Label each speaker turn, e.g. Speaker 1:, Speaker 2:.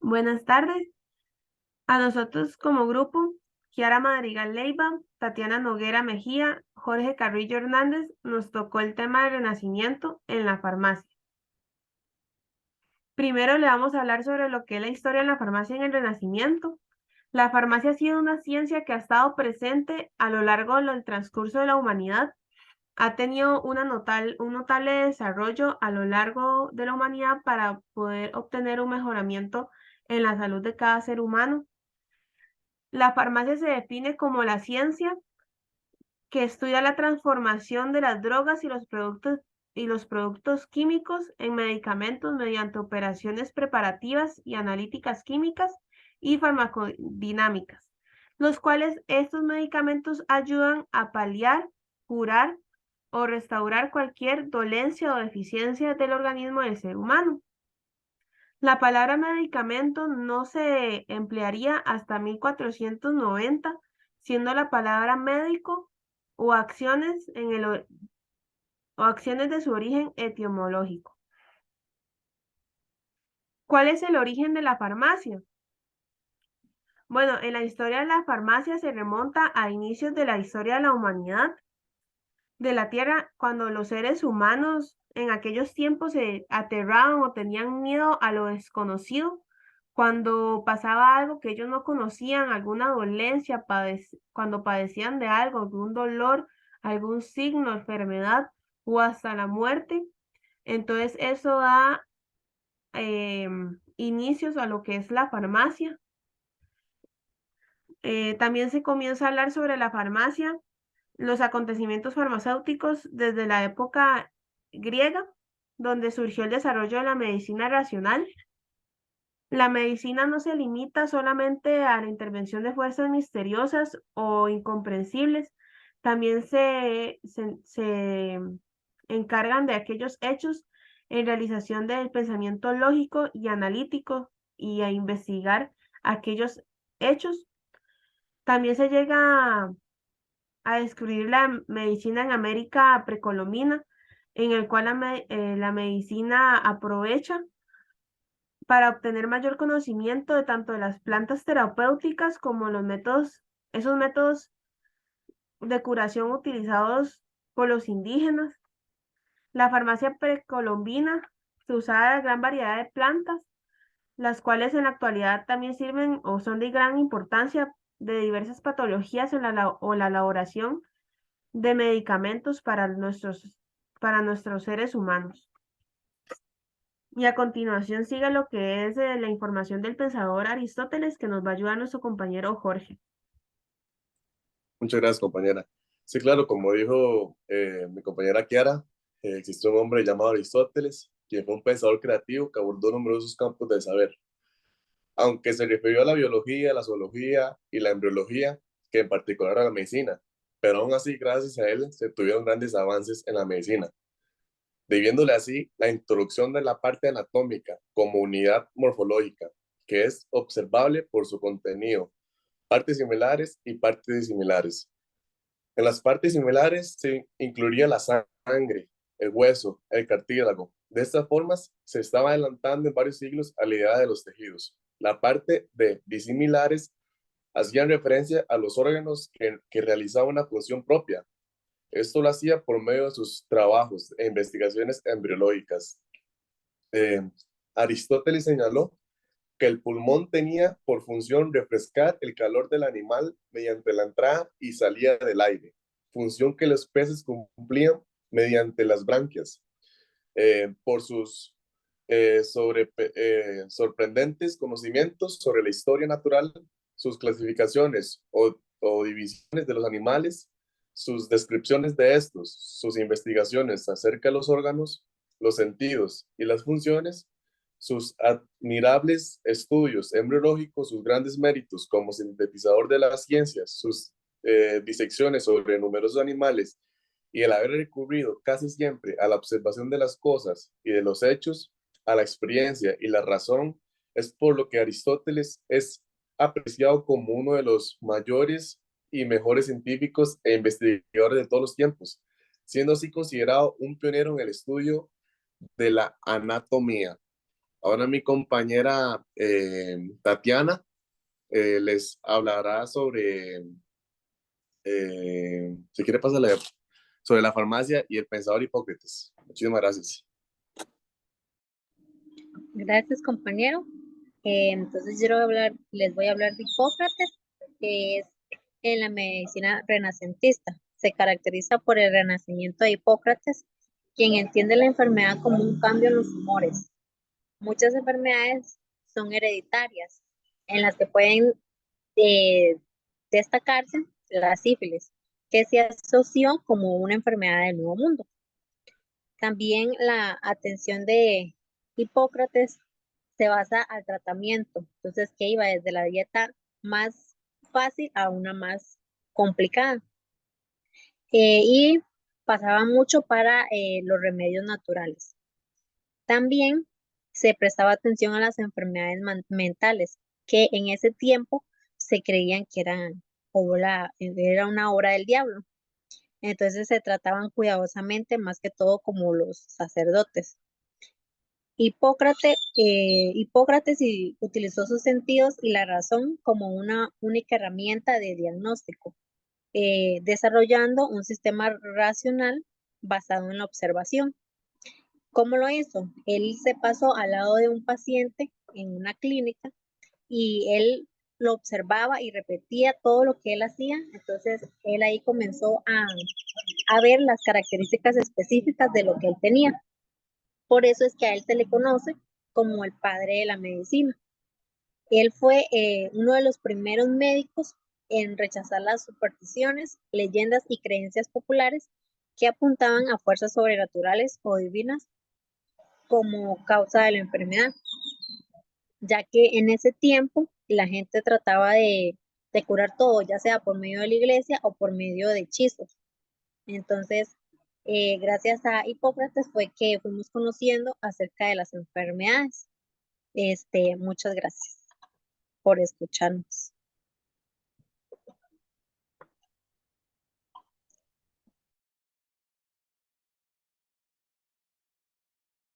Speaker 1: Buenas tardes. A nosotros como grupo, Kiara Madrigal Leiva, Tatiana Noguera Mejía, Jorge Carrillo Hernández, nos tocó el tema del renacimiento en la farmacia. Primero le vamos a hablar sobre lo que es la historia de la farmacia en el Renacimiento. La farmacia ha sido una ciencia que ha estado presente a lo largo del transcurso de la humanidad. Ha tenido un notable desarrollo a lo largo de la humanidad para poder obtener un mejoramiento en la salud de cada ser humano. La farmacia se define como la ciencia que estudia la transformación de las drogas y los productos químicos en medicamentos mediante operaciones preparativas y analíticas químicas y farmacodinámicas, los cuales estos medicamentos ayudan a paliar, curar o restaurar cualquier dolencia o deficiencia del organismo del ser humano. La palabra medicamento no se emplearía hasta 1490, siendo la palabra médico o acciones, o acciones de su origen etimológico. ¿Cuál es el origen de la farmacia? Bueno, en la historia de la farmacia se remonta a inicios de la historia de la humanidad, de la Tierra, cuando los seres humanos en aquellos tiempos se aterraban o tenían miedo a lo desconocido, cuando pasaba algo que ellos no conocían, alguna dolencia, cuando padecían de algo, algún dolor, algún signo, enfermedad o hasta la muerte. Entonces eso da inicios a lo que es la farmacia. También se comienza a hablar sobre la farmacia, los acontecimientos farmacéuticos desde la época griega, donde surgió el desarrollo de la medicina racional. La medicina no se limita solamente a la intervención de fuerzas misteriosas o incomprensibles, también se encargan de aquellos hechos en realización del pensamiento lógico y analítico y a investigar aquellos hechos. También se llega a descubrir la medicina en América precolombina, en el cual la medicina aprovecha para obtener mayor conocimiento de tanto de las plantas terapéuticas como esos métodos de curación utilizados por los indígenas. La farmacia precolombina se usaba gran variedad de plantas, las cuales en la actualidad también sirven o son de gran importancia de diversas patologías o la elaboración de medicamentos para nuestros seres humanos. Y a continuación sigue lo que es la información del pensador Aristóteles que nos va a ayudar nuestro compañero Jorge.
Speaker 2: Muchas gracias, compañera. Sí, claro, como dijo mi compañera Kiara, existió un hombre llamado Aristóteles, quien fue un pensador creativo que abordó numerosos campos del saber. Aunque se refirió a la biología, la zoología y la embriología, que en particular a la medicina, pero aún así, gracias a él, se tuvieron grandes avances en la medicina, debiéndole así la introducción de la parte anatómica como unidad morfológica, que es observable por su contenido, partes similares y partes disimilares. En las partes similares se incluiría la sangre, el hueso, el cartílago. De estas formas, se estaba adelantando en varios siglos a la idea de los tejidos. La parte de disimilares hacían referencia a los órganos que realizaban una función propia. Esto lo hacía por medio de sus trabajos e investigaciones embriológicas. Eh, Aristóteles señaló que el pulmón tenía por función refrescar el calor del animal mediante la entrada y salida del aire, función que los peces cumplían mediante las branquias. Por sus sorprendentes conocimientos sobre la historia natural, sus clasificaciones o divisiones de los animales, sus descripciones de estos, sus investigaciones acerca de los órganos, los sentidos y las funciones, sus admirables estudios embriológicos, sus grandes méritos como sintetizador de las ciencias, sus disecciones sobre numerosos animales y el haber recurrido casi siempre a la observación de las cosas y de los hechos, a la experiencia y la razón, es por lo que Aristóteles es apreciado como uno de los mayores y mejores científicos e investigadores de todos los tiempos, siendo así considerado un pionero en el estudio de la anatomía. Ahora mi compañera Tatiana les hablará sobre, si quiere pasarle, sobre la farmacia y el pensador Hipócrates. Muchísimas gracias.
Speaker 3: Gracias, compañero. Entonces les voy a hablar de Hipócrates, que es en la medicina renacentista. Se caracteriza por el renacimiento de Hipócrates, quien entiende la enfermedad como un cambio en los humores. Muchas enfermedades son hereditarias, en las que pueden eh, destacarse la sífilis, que se asoció como una enfermedad del Nuevo Mundo. También la atención de Hipócrates se basa al tratamiento, entonces que iba desde la dieta más fácil a una más complicada. Y pasaba mucho para los remedios naturales. También se prestaba atención a las enfermedades mentales, que en ese tiempo se creían que era una obra del diablo. Entonces se trataban cuidadosamente, más que todo como los sacerdotes. Hipócrates utilizó sus sentidos y la razón como una única herramienta de diagnóstico, desarrollando un sistema racional basado en la observación. ¿Cómo lo hizo? Él se pasó al lado de un paciente en una clínica y él lo observaba y repetía todo lo que él hacía. Entonces, él ahí comenzó a ver las características específicas de lo que él tenía. Por eso es que a él se le conoce como el padre de la medicina. Él fue uno de los primeros médicos en rechazar las supersticiones, leyendas y creencias populares que apuntaban a fuerzas sobrenaturales o divinas como causa de la enfermedad, ya que en ese tiempo la gente trataba de curar todo, ya sea por medio de la iglesia o por medio de hechizos. Entonces, gracias a Hipócrates fue que fuimos conociendo acerca de las enfermedades. Muchas gracias por escucharnos.